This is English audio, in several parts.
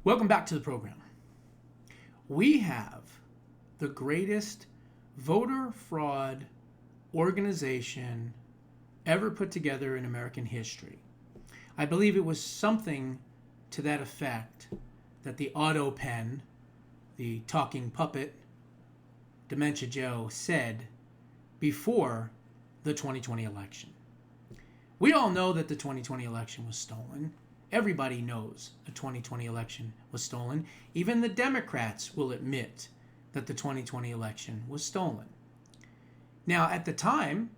Welcome back to the program. We have the greatest voter fraud organization ever put together in American history. I believe it was something to that effect that the auto pen, the talking puppet, Dementia Joe, said before the 2020 election. We all know that the 2020 election was stolen. Everybody knows the 2020 election was stolen. Even the Democrats will admit that the 2020 election was stolen. Now, at the time,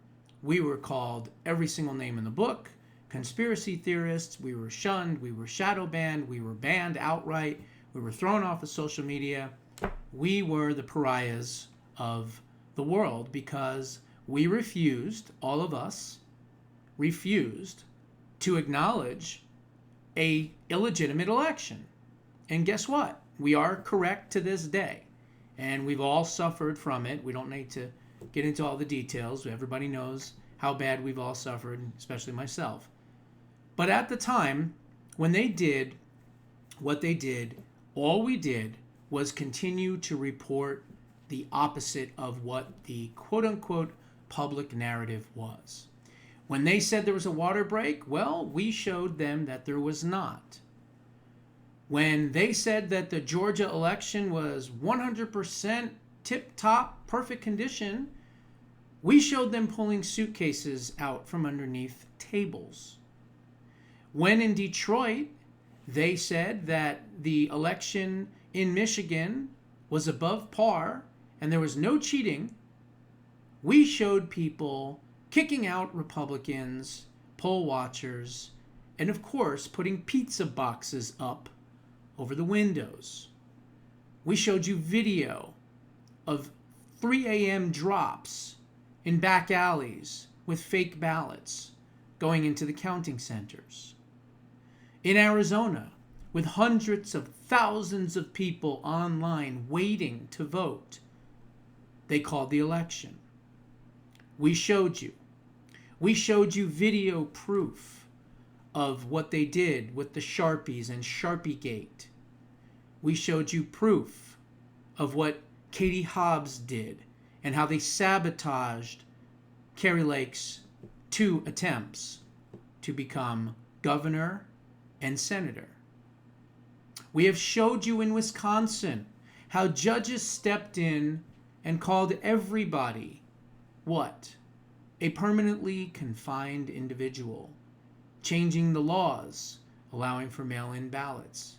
we were called every single name in the book, conspiracy theorists, we were shunned, we were shadow banned, we were banned outright, we were thrown off of social media. We were the pariahs of the world because we refused, all of us refused, to acknowledge a illegitimate election. And guess what? We are correct to this day. And we've all suffered from it. We don't need to get into all the details. Everybody knows how bad we've all suffered, especially myself. But at the time, when they did what they did, all we did was continue to report the opposite of what the quote-unquote public narrative was. When they said there was a water break, well, we showed them that there was not. When they said that the Georgia election was 100% tip-top, perfect condition, we showed them pulling suitcases out from underneath tables. When in Detroit, they said that the election in Michigan was above par and there was no cheating, we showed people kicking out Republicans, poll watchers, and of course, putting pizza boxes up over the windows. We showed you video of 3 a.m. drops in back alleys with fake ballots going into the counting centers. In Arizona, with hundreds of thousands of people online waiting to vote, they called the election. We showed you. We showed you video proof of what they did with the Sharpies and Sharpiegate. We showed you proof of what Katie Hobbs did and how they sabotaged Kari Lake's 2 attempts to become governor and senator. We have showed you in Wisconsin how judges stepped in and called everybody what? A permanently confined individual, changing the laws, allowing for mail-in ballots,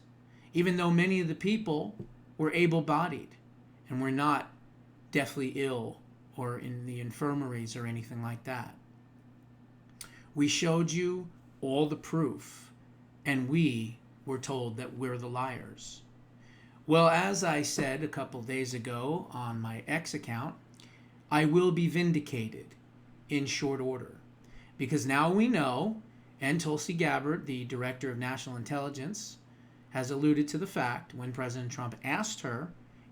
even though many of the people were able-bodied and were not deathly ill or in the infirmaries or anything like that. We showed you all the proof, and we were told that we're the liars. Well, as I said a couple days ago on my X account, I will be vindicated in short order, because now we know, and Tulsi Gabbard, the director of national intelligence, has alluded to the fact when President Trump asked her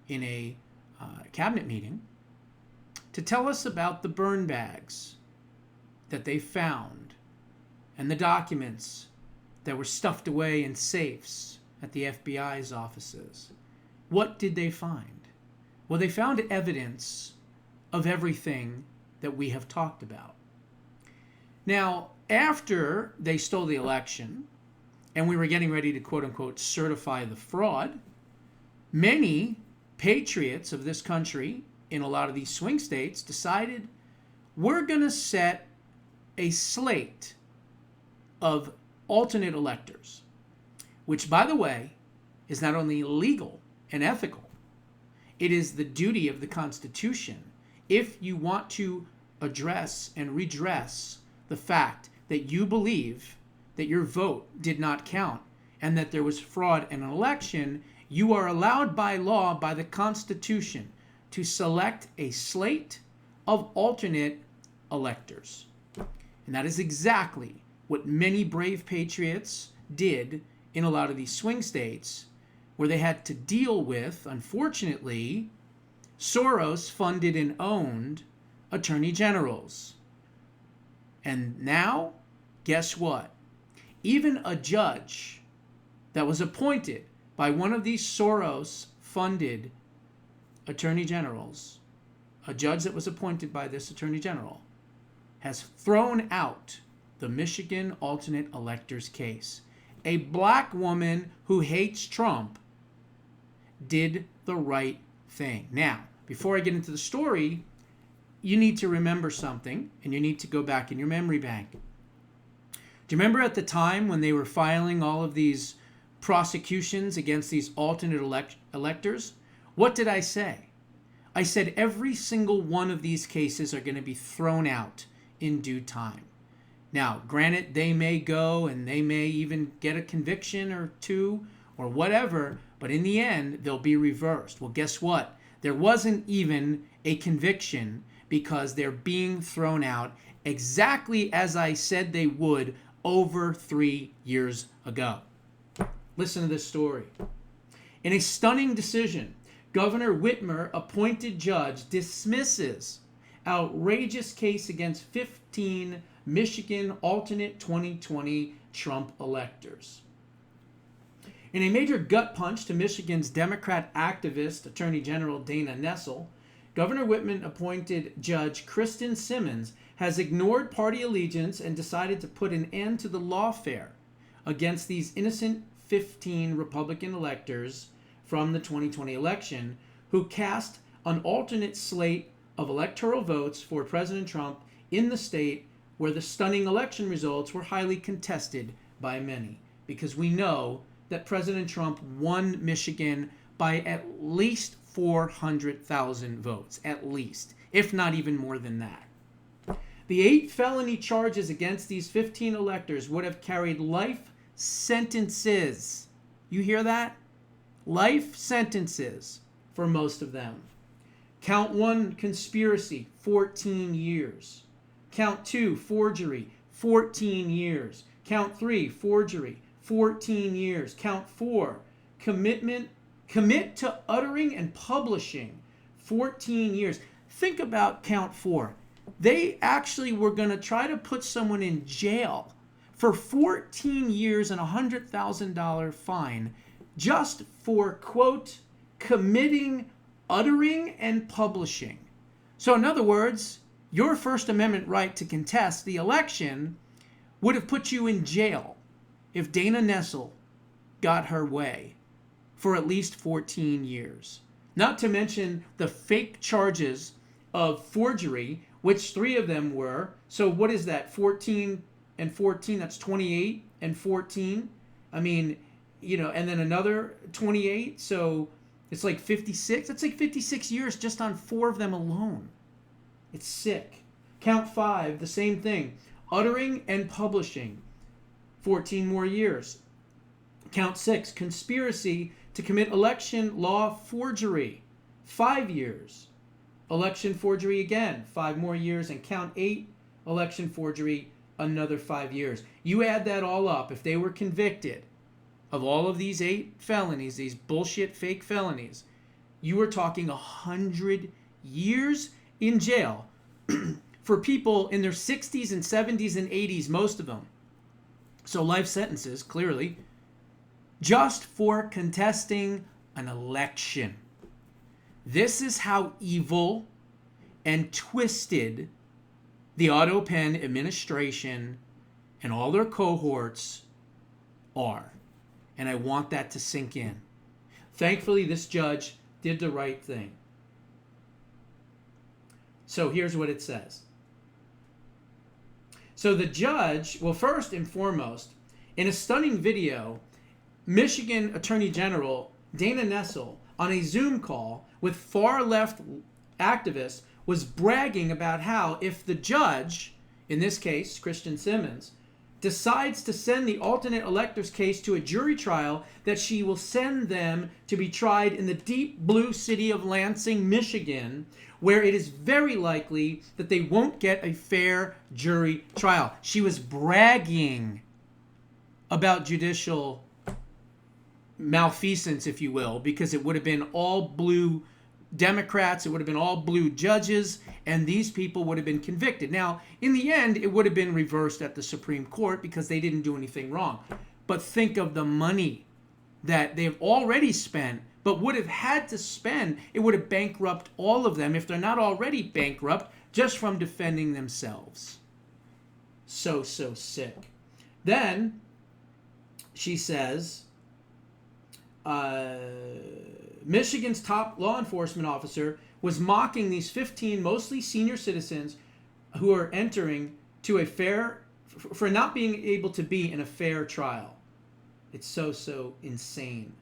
in a cabinet meeting to tell us about the burn bags that they found and the documents that were stuffed away in safes at the FBI's offices. What did they find? Well, they found evidence of everything that we have talked about. Now, after they stole the election and we were getting ready to quote-unquote certify the fraud, many patriots of this country in a lot of these swing states decided we're going to set a slate of alternate electors, which, by the way, is not only legal and ethical, it is the duty of the Constitution if you want to address and redress the fact that you believe that your vote did not count and that there was fraud in an election. You are allowed by law, by the Constitution, to select a slate of alternate electors. And that is exactly what many brave patriots did in a lot of these swing states, where they had to deal with, unfortunately, Soros-funded and owned attorney generals. And now, guess what? Even a judge that was appointed by one of these Soros-funded attorney generals, a judge that was appointed by this attorney general, has thrown out the Michigan alternate electors case. A black woman who hates Trump did the right thing. Now, before I get into the story, you need to remember something, and you need to go back in your memory bank. Do you remember at the time when they were filing all of these prosecutions against these alternate electors? What did I say? I said every single one of these cases are going to be thrown out in due time. Now, granted, they may go and they may even get a conviction or two or whatever, but in the end, they'll be reversed. Well, guess what? There wasn't even a conviction because they're being thrown out exactly as I said they would over 3 years ago. Listen to this story. In a stunning decision, Governor Whitmer, appointed judge, dismisses outrageous case against 15 Michigan alternate 2020 Trump electors. In a major gut punch to Michigan's Democrat activist Attorney General Dana Nessel, Governor Whitmer appointed Judge Kristen Simmons has ignored party allegiance and decided to put an end to the lawfare against these innocent 15 Republican electors from the 2020 election who cast an alternate slate of electoral votes for President Trump in the state where the stunning election results were highly contested by many. Because we know that President Trump won Michigan by at least 400,000 votes, at least, if not even more than that. The 8 felony charges against these 15 electors would have carried life sentences. You hear that? Life sentences for most of them. Count 1, conspiracy, 14 years. Count 2, forgery, 14 years. Count 3, forgery, 14 years. Count 4, commit to uttering and publishing, 14 years. Think about count 4. They actually were going to try to put someone in jail for 14 years and a $100,000 fine just for, quote, committing, uttering, and publishing. So in other words, your First Amendment right to contest the election would have put you in jail if Dana Nessel got her way for at least 14 years. Not to mention the fake charges of forgery, which 3 of them were. So what is that? 14 and 14, that's 28 and 14. I mean, you know, and then another 28. So it's like 56. That's like 56 years just on 4 of them alone. It's sick. Count 5, the same thing. Uttering and publishing, 14 more years. Count 6, conspiracy to commit election law forgery, 5 years. Election forgery again, 5 more years. And count 8, election forgery, another 5 years. You add that all up, if they were convicted of all of these 8 felonies, these bullshit fake felonies, you were talking 100 years in jail for people in their 60s and 70s and 80s, most of them. So life sentences, clearly, just for contesting an election. This is how evil and twisted the Otto Penn administration and all their cohorts are. And I want that to sink in. Thankfully, this judge did the right thing. So here's what it says. So the judge, well, first and foremost, in a stunning video, Michigan Attorney General Dana Nessel, on a Zoom call with far-left activists, was bragging about how if the judge, in this case, Kristen Simmons, decides to send the alternate electors case to a jury trial, that she will send them to be tried in the deep blue city of Lansing, Michigan, where it is very likely that they won't get a fair jury trial. She was bragging about judicial malfeasance, if you will, because it would have been all blue Democrats, it would have been all blue judges, and these people would have been convicted. Now, in the end, it would have been reversed at the Supreme Court because they didn't do anything wrong. But think of the money that they've already spent, but would have had to spend. It would have bankrupt all of them if they're not already bankrupt just from defending themselves. So sick. Then she says, Michigan's top law enforcement officer was mocking these 15 mostly senior citizens who are entering to a fair, for not being able to be in a fair trial. It's so insane.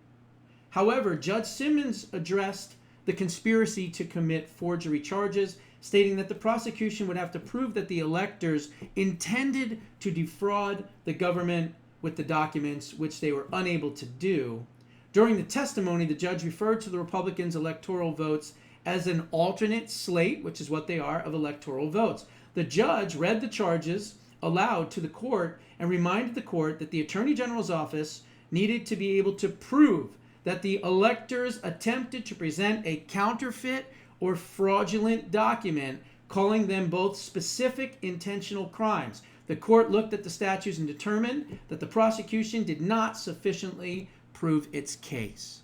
However, Judge Simmons addressed the conspiracy to commit forgery charges, stating that the prosecution would have to prove that the electors intended to defraud the government with the documents, which they were unable to do. During the testimony, the judge referred to the Republicans' electoral votes as an alternate slate, which is what they are, of electoral votes. The judge read the charges aloud to the court and reminded the court that the Attorney General's office needed to be able to prove that the electors attempted to present a counterfeit or fraudulent document, calling them both specific intentional crimes. The court looked at the statutes and determined that the prosecution did not sufficiently prove its case.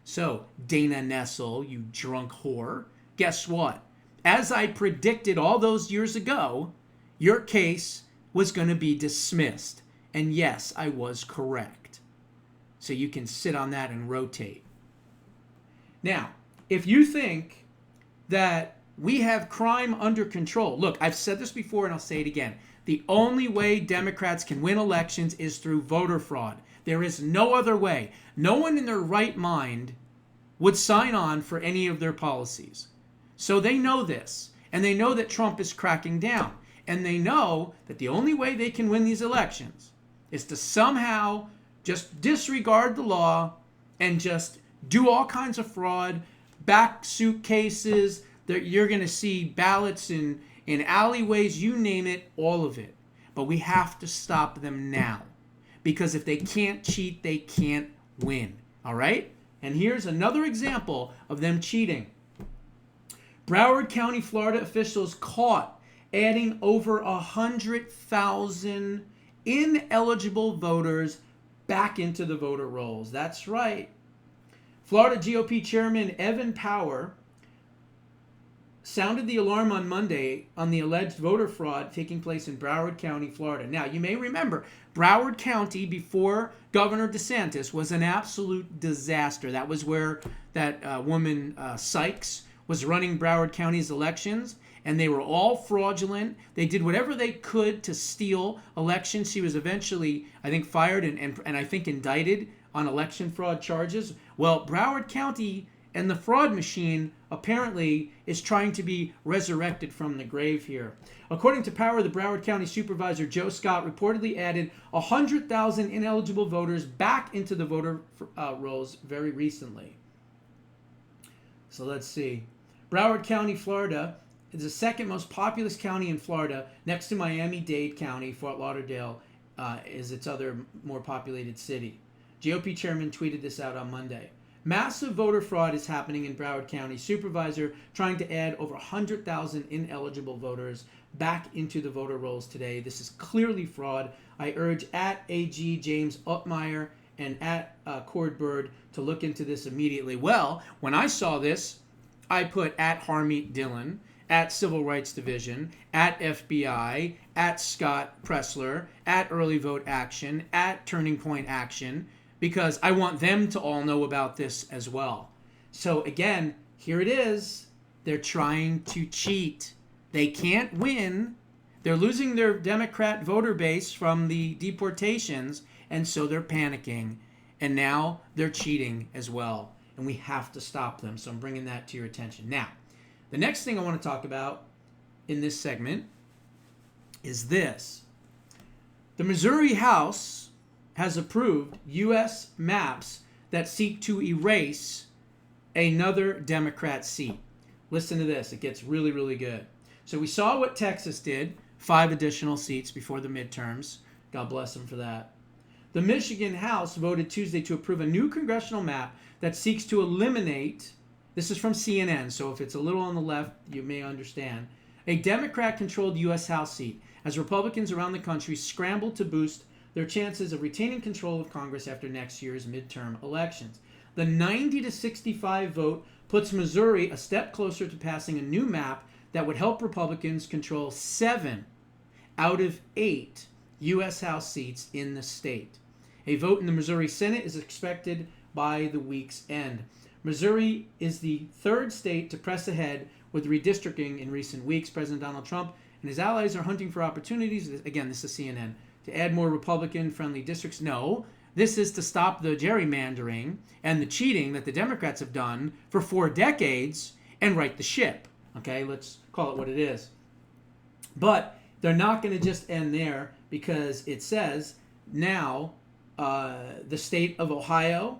So, Dana Nessel, you drunk whore, guess what? As I predicted all those years ago, your case was going to be dismissed. And yes, I was correct. So you can sit on that and rotate. Now, if you think that we have crime under control, look, I've said this before and I'll say it again. The only way Democrats can win elections is through voter fraud. There is no other way. No one in their right mind would sign on for any of their policies. So they know this, and they know that Trump is cracking down, and they know that the only way they can win these elections is to somehow just disregard the law and just do all kinds of fraud, back suitcases, that you're going to see ballots in alleyways, you name it, all of it. But we have to stop them now, because if they can't cheat, they can't win. All right? And here's another example of them cheating. Broward County, Florida officials caught adding over 100,000 ineligible voters back into the voter rolls. That's right. Florida GOP Chairman Evan Power sounded the alarm on Monday on the alleged voter fraud taking place in Broward County, Florida. Now, you may remember, Broward County, before Governor DeSantis, was an absolute disaster. That was where that woman, Sykes, was running Broward County's elections, and they were all fraudulent. They did whatever they could to steal elections. She was eventually, I think, fired and I think indicted on election fraud charges. Well, Broward County and the fraud machine apparently is trying to be resurrected from the grave here. According to Power, the Broward County Supervisor Joe Scott reportedly added 100,000 ineligible voters back into the voter rolls very recently. So let's see. Broward County, Florida is the second most populous county in Florida, next to Miami-Dade County. Fort Lauderdale is its other more populated city. GOP chairman tweeted this out on Monday. Massive voter fraud is happening in Broward County. Supervisor trying to add over 100,000 ineligible voters back into the voter rolls today. This is clearly fraud. I urge at AG James Ottmeyer and at Cord Bird to look into this immediately. Well, when I saw this, I put at Harmeet Dillon, at Civil Rights Division, at FBI, at Scott Pressler, at Early Vote Action, at Turning Point Action, because I want them to all know about this as well. So again, here it is. They're trying to cheat. They can't win. They're losing their Democrat voter base from the deportations, and so they're panicking. And now they're cheating as well. And we have to stop them. So I'm bringing that to your attention. Now, the next thing I want to talk about in this segment is this. The Missouri House has approved U.S. maps that seek to erase another Democrat seat. Listen to this. It gets really, really good. So we saw what Texas did, 5 additional seats before the midterms. God bless them for that. The Michigan House voted Tuesday to approve a new congressional map that seeks to eliminate, this is from CNN, so if it's a little on the left, you may understand, a Democrat-controlled U.S. House seat as Republicans around the country scramble to boost their chances of retaining control of Congress after next year's midterm elections. The 90 to 65 vote puts Missouri a step closer to passing a new map that would help Republicans control 7 out of 8 U.S. House seats in the state. A vote in the Missouri Senate is expected by the week's end. Missouri is the third state to press ahead with redistricting in recent weeks. President Donald Trump and his allies are hunting for opportunities, again, this is CNN, to add more Republican-friendly districts. No, this is to stop the gerrymandering and the cheating that the Democrats have done for 4 decades and right the ship. Okay, let's call it what it is. But they're not going to just end there, because it says now the state of Ohio,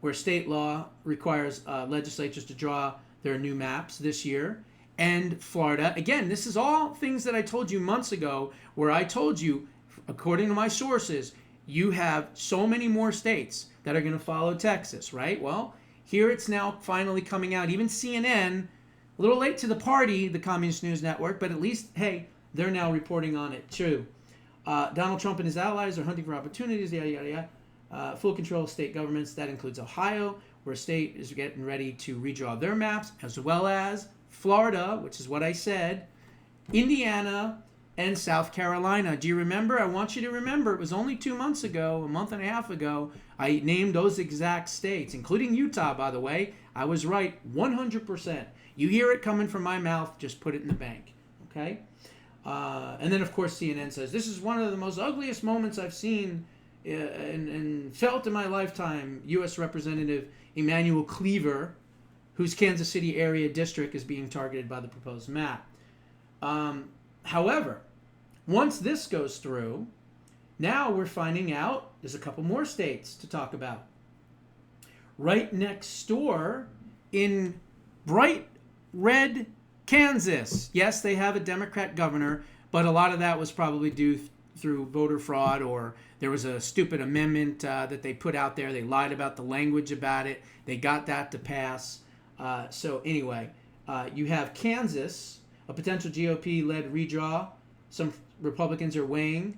where state law requires legislatures to draw their new maps this year, and Florida. Again, this is all things that I told you months ago, where I told you, according to my sources, you have so many more states that are going to follow Texas, right? Well, here it's now finally coming out. Even CNN, a little late to the party, the Communist News Network, but at least, hey, they're now reporting on it too. Donald Trump and his allies are hunting for opportunities, yada, yada, yada. Full control of state governments. That includes Ohio, where a state is getting ready to redraw their maps, as well as Florida, which is what I said, Indiana, and South Carolina. Do you remember? I want you to remember, it was only 2 months ago, a month and a half ago, I named those exact states, including Utah, by the way. I was right 100%. You hear it coming from my mouth, just put it in the bank. Okay? And then, of course, CNN says, this is one of the most ugliest moments I've seen and felt in my lifetime. U.S. Representative Emmanuel Cleaver, whose Kansas City area district is being targeted by the proposed map. However, once this goes through, now we're finding out there's a couple more states to talk about. Right next door in bright red Kansas. Yes, they have a Democrat governor, but a lot of that was probably due through voter fraud, or there was a stupid amendment that they put out there. They lied about the language about it. They got that to pass. So anyway, you have Kansas, a potential GOP-led redraw. Some Republicans are weighing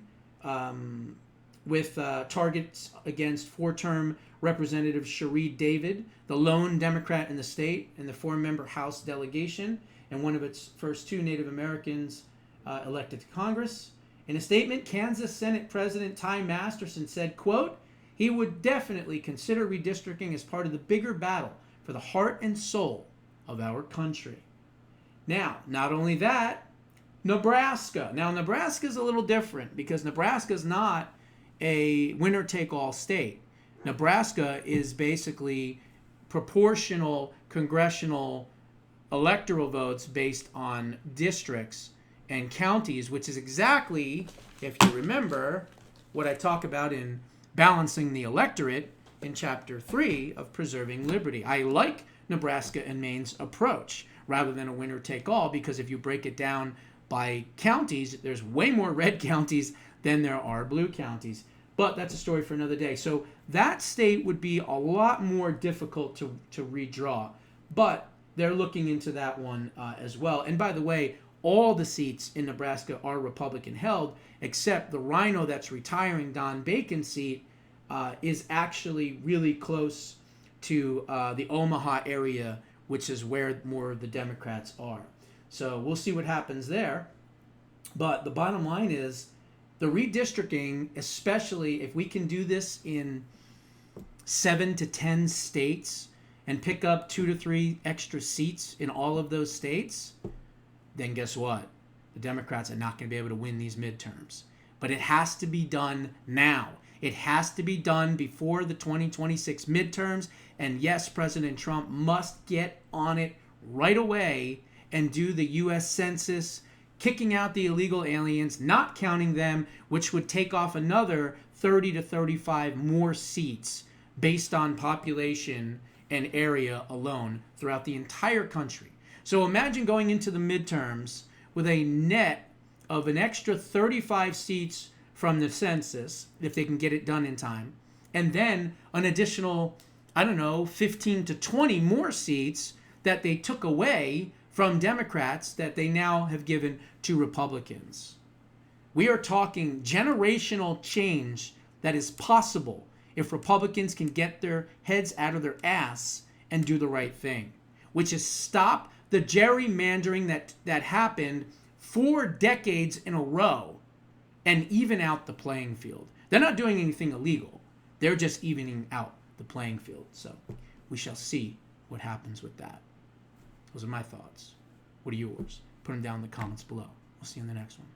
with targets against 4-term Representative Sheree David, the lone Democrat in the state, and the 4-member House delegation, and one of its first 2 Native Americans elected to Congress. In a statement, Kansas Senate President Ty Masterson said, quote, he would definitely consider redistricting as part of the bigger battle for the heart and soul of our country. Now, not only that, Nebraska. Now, Nebraska is a little different, because Nebraska is not a winner-take-all state. Nebraska is basically proportional congressional electoral votes based on districts and counties, which is exactly, if you remember, what I talk about in Balancing the Electorate in Chapter 3 of Preserving Liberty. I like Nebraska and Maine's approach rather than a winner-take-all, because if you break it down by counties, there's way more red counties than there are blue counties. But that's a story for another day. So that state would be a lot more difficult to redraw. But they're looking into that one as well. And by the way, all the seats in Nebraska are Republican held, except the Rhino that's retiring, Don Bacon's seat, is actually really close to the Omaha area, which is where more of the Democrats are. So we'll see what happens there. But the bottom line is, the redistricting, especially if we can do this in 7 to 10 states and pick up 2 to 3 extra seats in all of those states, then guess what? The Democrats are not going to be able to win these midterms. But it has to be done now. It has to be done before the 2026 midterms. And yes, President Trump must get on it right away and do the U.S. Census, kicking out the illegal aliens, not counting them, which would take off another 30 to 35 more seats based on population and area alone throughout the entire country. So imagine going into the midterms with a net of an extra 35 seats from the census, if they can get it done in time, and then an additional, 15 to 20 more seats that they took away from Democrats that they now have given to Republicans. We are talking generational change that is possible if Republicans can get their heads out of their ass and do the right thing, which is stop the gerrymandering that happened 4 decades in a row and even out the playing field. They're not doing anything illegal. They're just evening out the playing field. So we shall see what happens with that. Those are my thoughts. What are yours? Put them down in the comments below. We'll see you in the next one.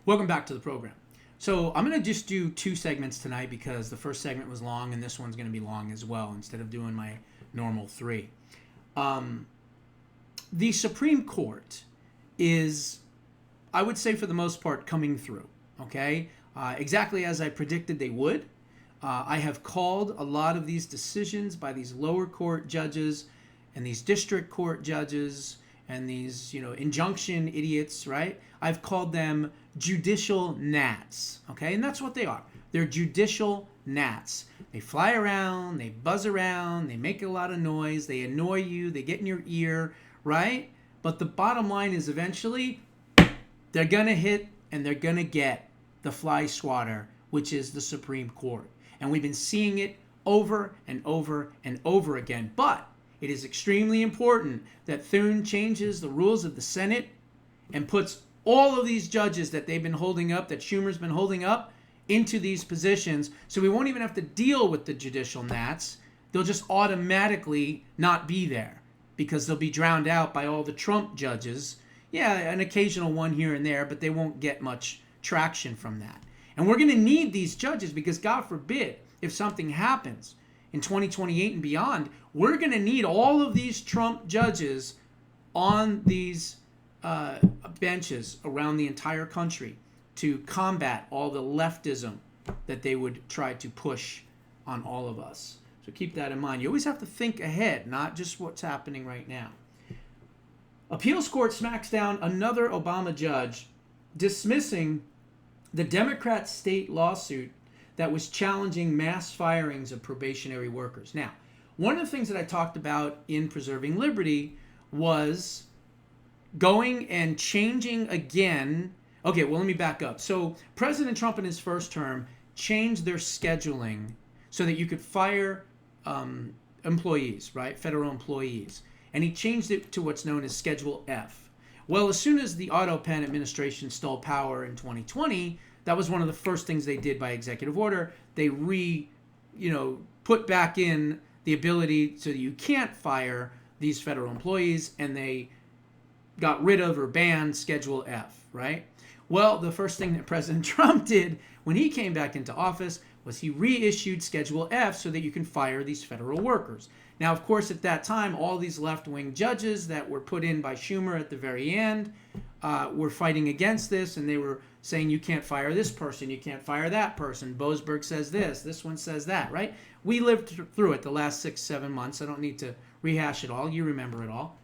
Welcome back to the program. So I'm going to just do 2 segments tonight because the first segment was long and this one's going to be long as well instead of doing my normal 3. The Supreme Court is, I would say for the most part, coming through, okay? Exactly as I predicted they would. I have called a lot of these decisions by these lower court judges and these district court judges and these, injunction idiots, right? I've called them judicial gnats, okay? And that's what they are. They're judicial gnats. They fly around, they buzz around, they make a lot of noise, they annoy you, they get in your ear, right? But the bottom line is eventually they're going to hit and they're going to get the fly swatter, which is the Supreme Court. And we've been seeing it over and over and over again. But it is extremely important that Thune changes the rules of the Senate and puts all of these judges that they've been holding up, that Schumer's been holding up, into these positions. So we won't even have to deal with the judicial gnats. They'll just automatically not be there because they'll be drowned out by all the Trump judges. Yeah, an occasional one here and there, but they won't get much traction from that. And we're going to need these judges because, God forbid, if something happens in 2028 and beyond, we're going to need all of these Trump judges on these benches around the entire country to combat all the leftism that they would try to push on all of us. So keep that in mind. You always have to think ahead, not just what's happening right now. Appeals court smacks down another Obama judge dismissing the Democrat state lawsuit that was challenging mass firings of probationary workers. Now, one of the things that I talked about in Preserving Liberty was going and changing again. Okay, well, let me back up. So President Trump in his first term changed their scheduling so that you could fire employees, right? Federal employees. And he changed it to what's known as Schedule F. Well, as soon as the Otto Penn administration stole power in 2020, that was one of the first things they did by executive order. They put back in the ability so that you can't fire these federal employees, and they got rid of or banned Schedule F, right? Well, the first thing that President Trump did when he came back into office was he reissued Schedule F so that you can fire these federal workers. Now, of course, at that time, all these left-wing judges that were put in by Schumer at the very end were fighting against this, and they were saying you can't fire this person, you can't fire that person. Boasberg says this one says that, right? We lived through it the last 6-7 months. I don't need to rehash it all. You remember it all.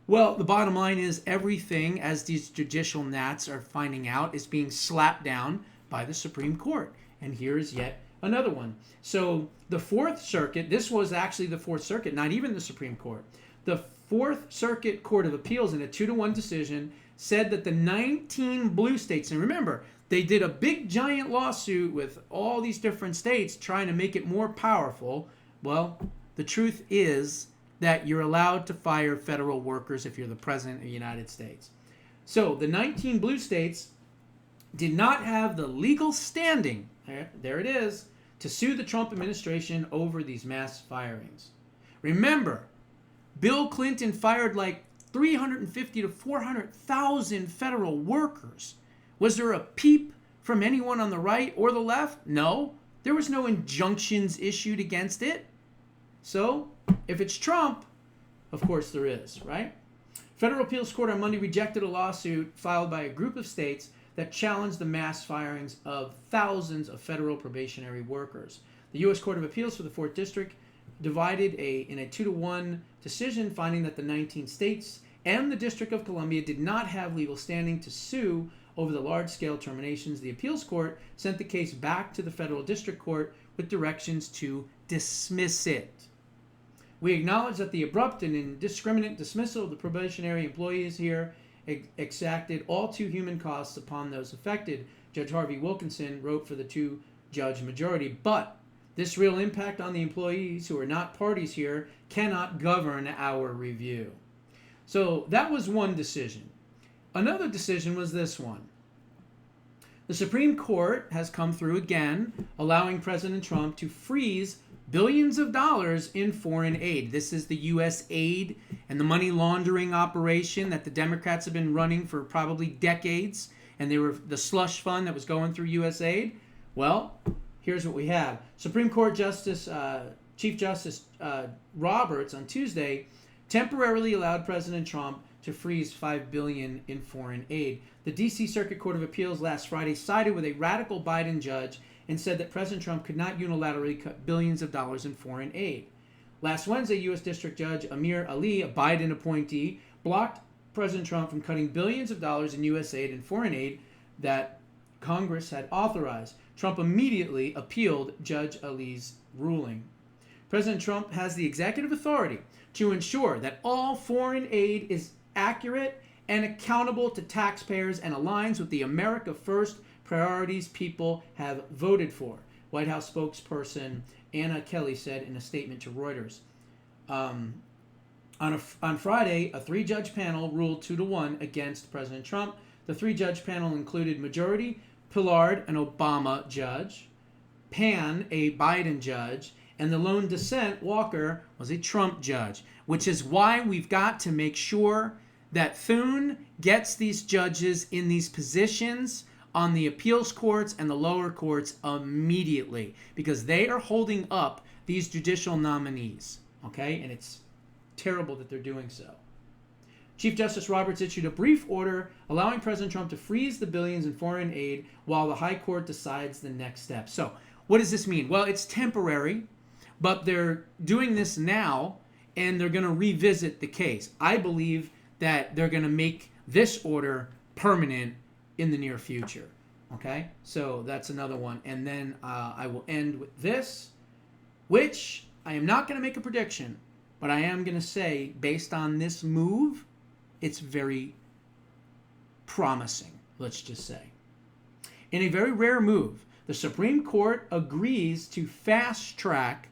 Well, the bottom line is everything, as these judicial gnats are finding out, is being slapped down by the Supreme Court. And here's yet another one. So the Fourth Circuit, this was actually the Fourth Circuit, not even the Supreme Court. The Fourth Circuit Court of Appeals in a 2-1 decision said that the 19 blue states, and remember, they did a big giant lawsuit with all these different states trying to make it more powerful. Well, the truth is that you're allowed to fire federal workers if you're the president of the United States. So the 19 blue states did not have the legal standing, there it is, to sue the Trump administration over these mass firings. Remember, Bill Clinton fired like 350 to 400,000 federal workers. Was there a peep from anyone on the right or the left? No. There was no injunctions issued against it. So, if it's Trump, of course there is, right? Federal Appeals Court on Monday rejected a lawsuit filed by a group of states that challenged the mass firings of thousands of federal probationary workers. The U.S. Court of Appeals for the 4th District divided in a 2-1 decision, finding that the 19 states and the District of Columbia did not have legal standing to sue over the large-scale terminations. The appeals court sent the case back to the federal district court with directions to dismiss it. We acknowledge that the abrupt and indiscriminate dismissal of the probationary employees here exacted all too human costs upon those affected, Judge Harvey Wilkinson wrote for the two-judge majority. But this real impact on the employees who are not parties here cannot govern our review. So that was one decision. Another decision was this one. The Supreme Court has come through again, allowing President Trump to freeze billions of dollars in foreign aid. This is the U.S. aid and the money laundering operation that the Democrats have been running for probably decades, and they were the slush fund that was going through U.S. aid. Well, here's what we have. Supreme Court Chief Justice Roberts on Tuesday temporarily allowed President Trump to freeze $5 billion in foreign aid. The D.C. Circuit Court of Appeals last Friday sided with a radical Biden judge and said that President Trump could not unilaterally cut billions of dollars in foreign aid. Last Wednesday, U.S. District Judge Amir Ali, a Biden appointee, blocked President Trump from cutting billions of dollars in U.S. aid and foreign aid that Congress had authorized. Trump immediately appealed Judge Ali's ruling. President Trump has the executive authority to ensure that all foreign aid is accurate and accountable to taxpayers and aligns with the America First priorities people have voted for, White House spokesperson Anna Kelly said in a statement to Reuters. On Friday, a three-judge panel ruled 2-1 against President Trump. The three-judge panel included majority Pillard, an Obama judge, Pan, a Biden judge, and the lone dissent, Walker, was a Trump judge, which is why we've got to make sure that Thune gets these judges in these positions on the appeals courts and the lower courts immediately, because they are holding up these judicial nominees, okay? And it's terrible that they're doing so. Chief Justice Roberts issued a brief order allowing President Trump to freeze the billions in foreign aid while the High Court decides the next step. So what does this mean? Well, it's temporary, but they're doing this now, and they're going to revisit the case. I believe that they're going to make this order permanent in the near future. Okay, so that's another one. And then I will end with this, which I am not going to make a prediction, but I am going to say, based on this move, it's very promising, let's just say. In a very rare move, the Supreme Court agrees to fast-track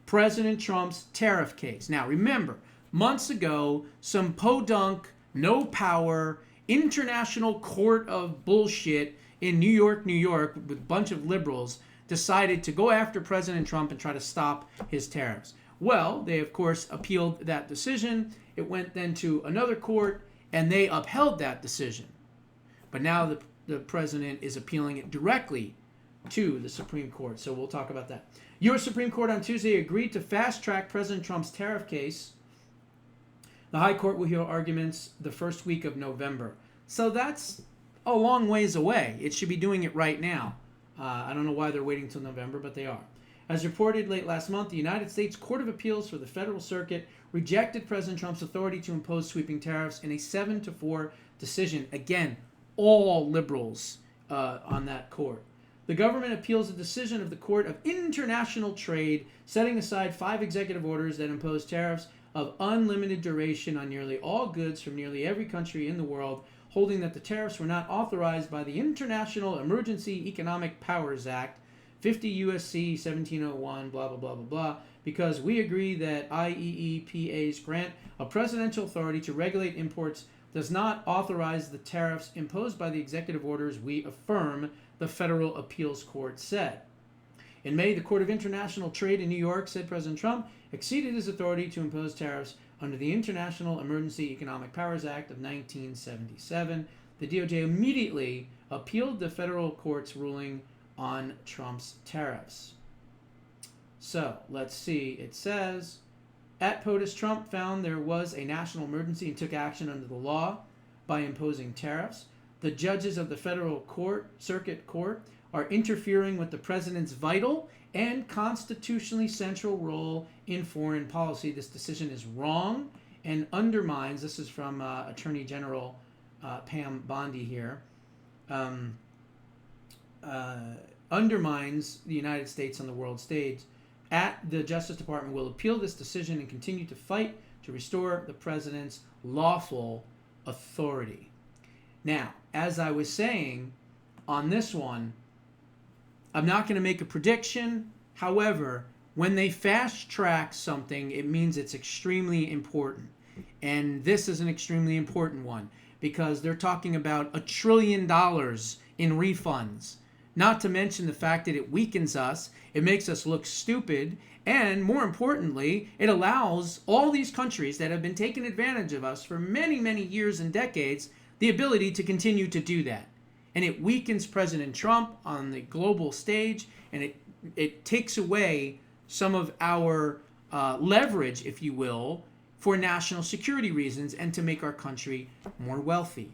President Trump's tariff case. Now, remember, months ago, some podunk, no power, international court of bullshit in New York, with a bunch of liberals, decided to go after President Trump and try to stop his tariffs. Well, they, of course, appealed that decision. It went then to another court, and they upheld that decision. But now the president is appealing it directly to the Supreme Court. So we'll talk about that. U.S. Supreme Court on Tuesday agreed to fast-track President Trump's tariff case. The High Court will hear arguments the first week of November. So that's a long ways away. It should be doing it right now. I don't know why they're waiting till November, but they are. As reported late last month, the United States Court of Appeals for the Federal Circuit rejected President Trump's authority to impose sweeping tariffs in a 7-4 decision. Again, all liberals on that court. The government appeals a decision of the Court of International Trade, setting aside 5 executive orders that impose tariffs of unlimited duration on nearly all goods from nearly every country in the world, holding that the tariffs were not authorized by the International Emergency Economic Powers Act, 50 U.S.C. 1701, blah, blah, blah, blah, blah, because we agree that IEEPA's grant of presidential authority to regulate imports does not authorize the tariffs imposed by the executive orders we affirm, the Federal Appeals Court said. In May, the Court of International Trade in New York said President Trump exceeded his authority to impose tariffs under the International Emergency Economic Powers Act of 1977. The DOJ immediately appealed the federal court's ruling on Trump's tariffs. So, let's see. It says, at POTUS, Trump found there was a national emergency and took action under the law by imposing tariffs. The judges of the federal circuit court are interfering with the president's vital and constitutionally central role in foreign policy. This decision is wrong and undermines, this is from Attorney General Pam Bondi here, um, undermines the United States on the world stage, the Justice Department will appeal this decision and continue to fight to restore the president's lawful authority. Now, as I was saying on this one, I'm not going to make a prediction. However, when they fast track something, it means it's extremely important. And this is an extremely important one because they're talking about $1 trillion in refunds. Not to mention the fact that it weakens us, it makes us look stupid, and more importantly, it allows all these countries that have been taking advantage of us for many, many years and decades the ability to continue to do that. And it weakens President Trump on the global stage, and it takes away some of our leverage, if you will, for national security reasons and to make our country more wealthy.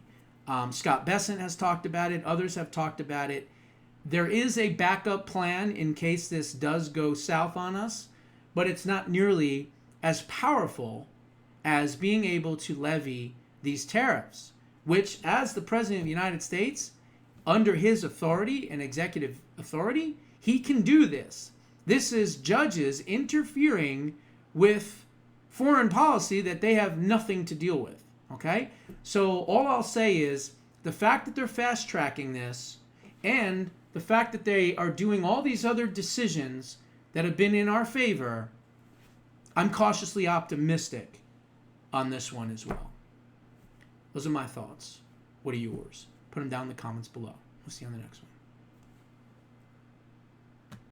Scott Bessent has talked about it. Others have talked about it. There is a backup plan in case this does go south on us, but it's not nearly as powerful as being able to levy these tariffs, which, as the President of the United States, under his authority and executive authority, he can do this. This is judges interfering with foreign policy that they have nothing to deal with, okay? So all I'll say is the fact that they're fast-tracking this and the fact that they are doing all these other decisions that have been in our favor, I'm cautiously optimistic on this one as well. Those are my thoughts. What are yours? Put them down in the comments below. We'll see you on the next one.